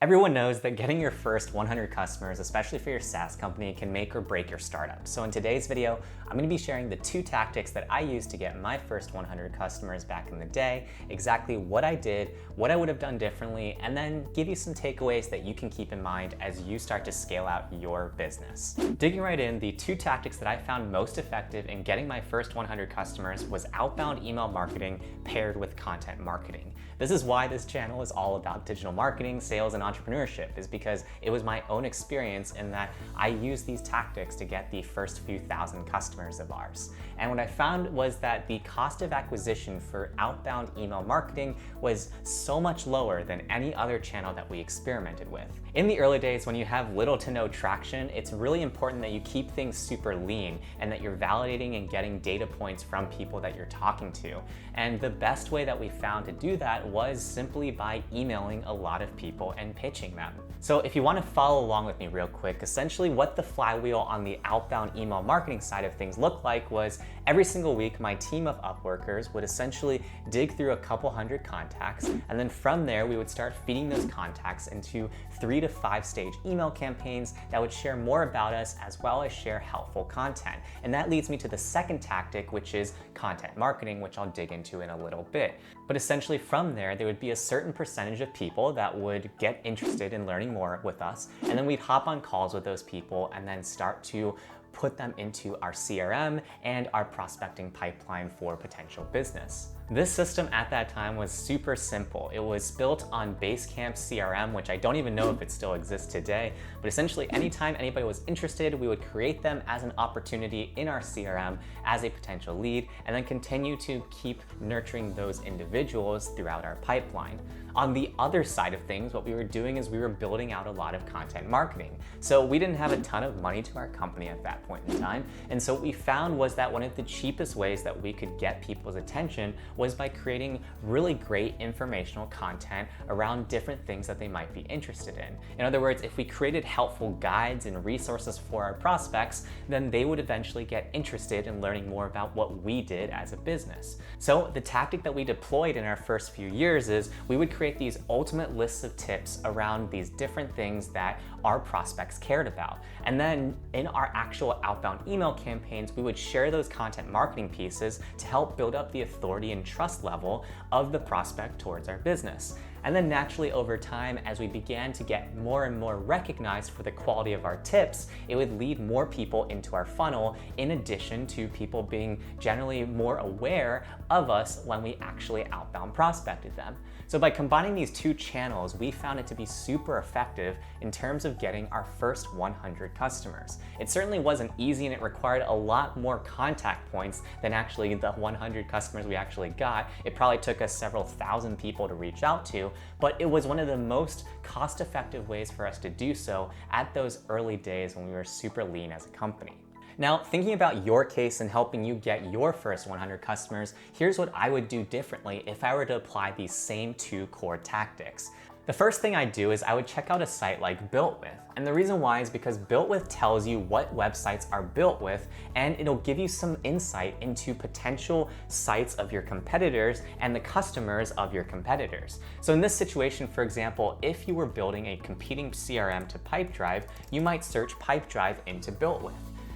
Everyone knows that getting your first 100 customers, especially for your SaaS company, can make or break your startup. So in today's video, I'm going to be sharing the 2 tactics that I used to get my first 100 customers back in the day, exactly what I did, what I would have done differently, and then give you some takeaways that you can keep in mind as you start to scale out your business. Digging right in, the 2 tactics that I found most effective in getting my first 100 customers was outbound email marketing paired with content marketing. This is why this channel is all about digital marketing, sales, and entrepreneurship, is because it was my own experience in that I used these tactics to get the first few thousand customers of ours. And what I found was that the cost of acquisition for outbound email marketing was so much lower than any other channel that we experimented with. In the early days, when you have little to no traction, it's really important that you keep things super lean and that you're validating and getting data points from people that you're talking to. And the best way that we found to do that was simply by emailing a lot of people and pitching them. So if you want to follow along with me real quick, essentially what the flywheel on the outbound email marketing side of things looked like was every single week my team of Upworkers would essentially dig through a couple hundred contacts, and then from there we would start feeding those contacts into 3 to 5 stage email campaigns that would share more about us as well as share helpful content. And that leads me to the second tactic, which is content marketing, which I'll dig into in a little bit. But essentially from there would be a certain percentage of people that would get interested in learning more with us, and then we'd hop on calls with those people and then start to put them into our CRM and our prospecting pipeline for potential business. This system at that time was super simple. It was built on Basecamp CRM, which I don't even know if it still exists today, but essentially anytime anybody was interested, we would create them as an opportunity in our CRM as a potential lead, and then continue to keep nurturing those individuals throughout our pipeline. On the other side of things, what we were doing is we were building out a lot of content marketing. So we didn't have a ton of money to our company at that point in time. And so what we found was that one of the cheapest ways that we could get people's attention was by creating really great informational content around different things that they might be interested in. In other words, if we created helpful guides and resources for our prospects, then they would eventually get interested in learning more about what we did as a business. So the tactic that we deployed in our first few years is we would create these ultimate lists of tips around these different things that our prospects cared about. And then in our actual outbound email campaigns, we would share those content marketing pieces to help build up the authority and trust level of the prospect towards our business. And then naturally over time, as we began to get more and more recognized for the quality of our tips, it would lead more people into our funnel, in addition to people being generally more aware of us when we actually outbound prospected them. So by combining these 2 channels, we found it to be super effective in terms of getting our first 100 customers. It certainly wasn't easy, and it required a lot more contact points than actually the 100 customers we actually got. It probably took us several thousand people to reach out to, but it was one of the most cost-effective ways for us to do so at those early days when we were super lean as a company. Now, thinking about your case and helping you get your first 100 customers, here's what I would do differently if I were to apply these same 2 core tactics. The first thing I'd do is I would check out a site like BuiltWith. And the reason why is because BuiltWith tells you what websites are built with, and it'll give you some insight into potential sites of your competitors and the customers of your competitors. So in this situation, for example, if you were building a competing CRM to Pipedrive, you might search Pipedrive into BuiltWith.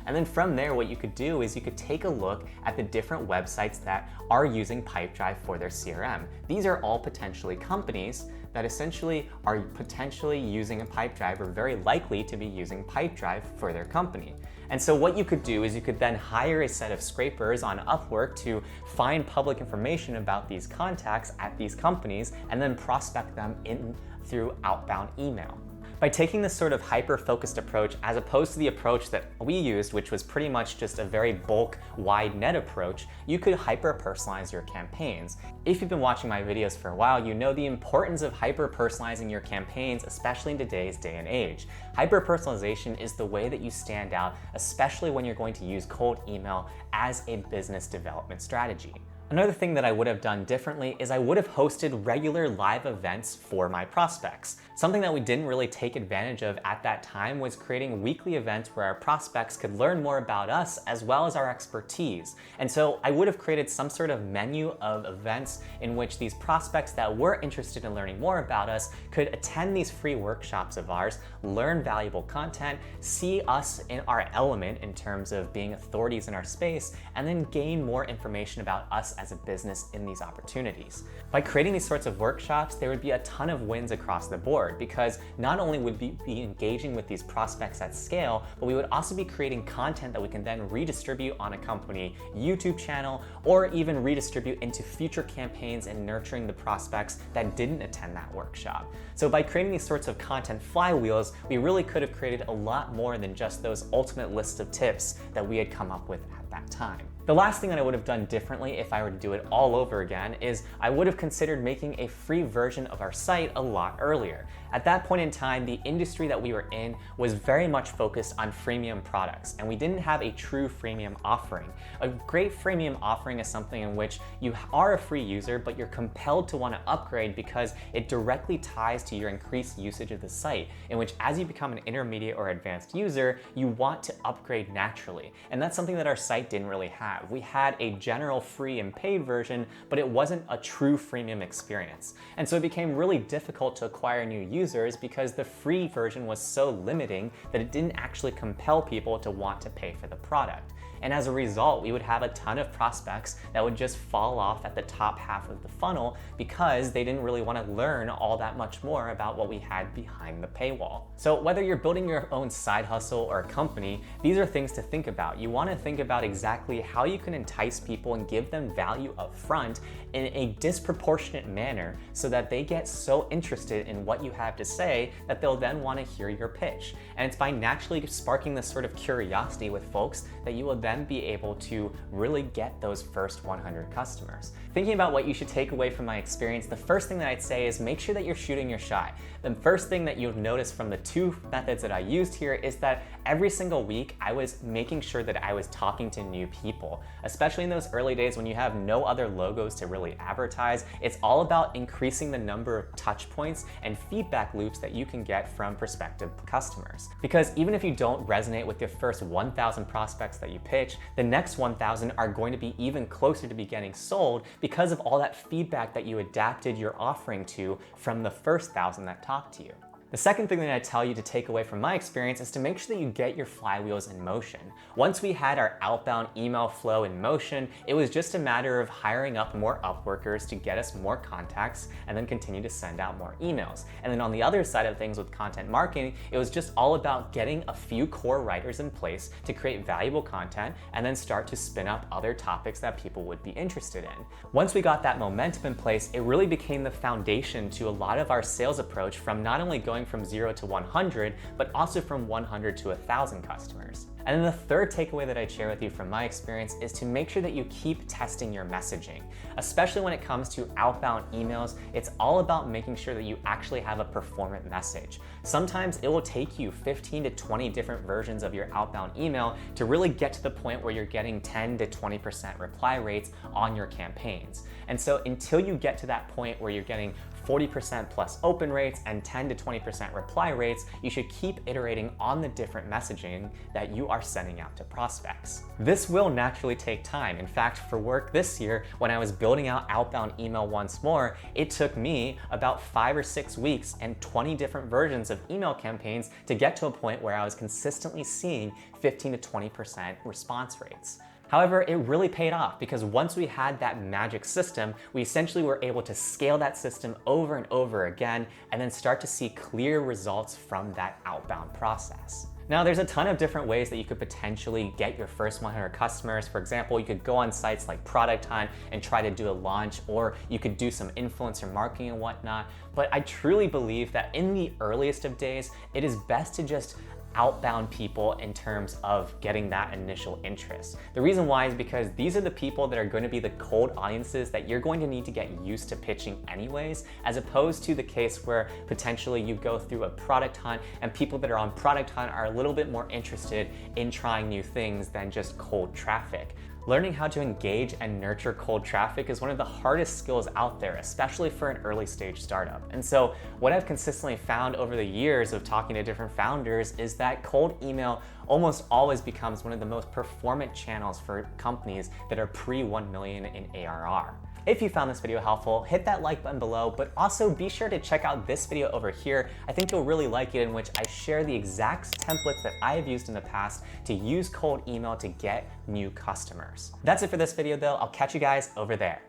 And then from there, what you could do is you could take a look at the different websites that are using Pipedrive for their CRM. These are all potentially companies that essentially are potentially using a Pipedrive, or very likely to be using Pipedrive for their company. And so what you could do is you could then hire a set of scrapers on Upwork to find public information about these contacts at these companies and then prospect them in through outbound email. By taking this sort of hyper-focused approach, as opposed to the approach that we used, which was pretty much just a very bulk, wide net approach, you could hyper-personalize your campaigns. If you've been watching my videos for a while, you know the importance of hyper-personalizing your campaigns, especially in today's day and age. Hyper-personalization is the way that you stand out, especially when you're going to use cold email as a business development strategy. Another thing that I would have done differently is I would have hosted regular live events for my prospects. Something that we didn't really take advantage of at that time was creating weekly events where our prospects could learn more about us as well as our expertise. And so I would have created some sort of menu of events in which these prospects that were interested in learning more about us could attend these free workshops of ours, learn valuable content, see us in our element in terms of being authorities in our space, and then gain more information about us as a business in these opportunities. By creating these sorts of workshops, there would be a ton of wins across the board because not only would we be engaging with these prospects at scale, but we would also be creating content that we can then redistribute on a company YouTube channel or even redistribute into future campaigns and nurturing the prospects that didn't attend that workshop. So by creating these sorts of content flywheels, we really could have created a lot more than just those ultimate lists of tips that we had come up with at that time. The last thing that I would have done differently if I were to do it all over again is I would have considered making a free version of our site a lot earlier. At that point in time, the industry that we were in was very much focused on freemium products, and we didn't have a true freemium offering. A great freemium offering is something in which you are a free user, but you're compelled to want to upgrade because it directly ties to your increased usage of the site, in which as you become an intermediate or advanced user, you want to upgrade naturally. And that's something that our site didn't really have. We had a general free and paid version, but it wasn't a true freemium experience. And so it became really difficult to acquire new users because the free version was so limiting that it didn't actually compel people to want to pay for the product. And as a result, we would have a ton of prospects that would just fall off at the top half of the funnel because they didn't really want to learn all that much more about what we had behind the paywall. So whether you're building your own side hustle or a company, these are things to think about. You want to think about exactly how you can entice people and give them value up front in a disproportionate manner so that they get so interested in what you have to say that they'll then want to hear your pitch. And it's by naturally sparking this sort of curiosity with folks that you will then be able to really get those first 100 customers. Thinking about what you should take away from my experience, the first thing that I'd say is make sure that you're shooting your shot. The first thing that you'll notice from the two methods that I used here is that every single week I was making sure that I was talking to new people, especially in those early days when you have no other logos to really advertise. It's all about increasing the number of touch points and feedback loops that you can get from prospective customers. Because even if you don't resonate with your first 1,000 prospects that you pitch, the next 1,000 are going to be even closer to be getting sold because of all that feedback that you adapted your offering to from the first 1,000 that talked to you. The second thing that I tell you to take away from my experience is to make sure that you get your flywheels in motion. Once we had our outbound email flow in motion, it was just a matter of hiring up more Upworkers to get us more contacts and then continue to send out more emails. And then on the other side of things with content marketing, it was just all about getting a few core writers in place to create valuable content and then start to spin up other topics that people would be interested in. Once we got that momentum in place, it really became the foundation to a lot of our sales approach, from not only going from 0 to 100, but also from 100 to 1,000 customers. And then the third takeaway that I'd share with you from my experience is to make sure that you keep testing your messaging. Especially when it comes to outbound emails, it's all about making sure that you actually have a performant message. Sometimes it will take you 15 to 20 different versions of your outbound email to really get to the point where you're getting 10 to 20% reply rates on your campaigns. And so until you get to that point where you're getting 40% plus open rates and 10 to 20% reply rates, you should keep iterating on the different messaging that you are sending out to prospects. This will naturally take time. In fact, for work this year, when I was building out outbound email once more, it took me about 5 or 6 weeks and 20 different versions of email campaigns to get to a point where I was consistently seeing 15 to 20% response rates. However, it really paid off because once we had that magic system, we essentially were able to scale that system over and over again and then start to see clear results from that outbound process. Now, there's a ton of different ways that you could potentially get your first 100 customers. For example, you could go on sites like Product Hunt and try to do a launch, or you could do some influencer marketing and whatnot. But I truly believe that in the earliest of days, it is best to just outbound people in terms of getting that initial interest. The reason why is because these are the people that are going to be the cold audiences that you're going to need to get used to pitching anyways, as opposed to the case where potentially you go through a Product Hunt and people that are on Product Hunt are a little bit more interested in trying new things than just cold traffic. Learning how to engage and nurture cold traffic is one of the hardest skills out there, especially for an early stage startup. And so what I've consistently found over the years of talking to different founders is that cold email almost always becomes one of the most performant channels for companies that are pre 1 million in ARR. If you found this video helpful, hit that like button below, but also be sure to check out this video over here. I think you'll really like it, in which I share the exact templates that I have used in the past to use cold email to get new customers. That's it for this video though. I'll catch you guys over there.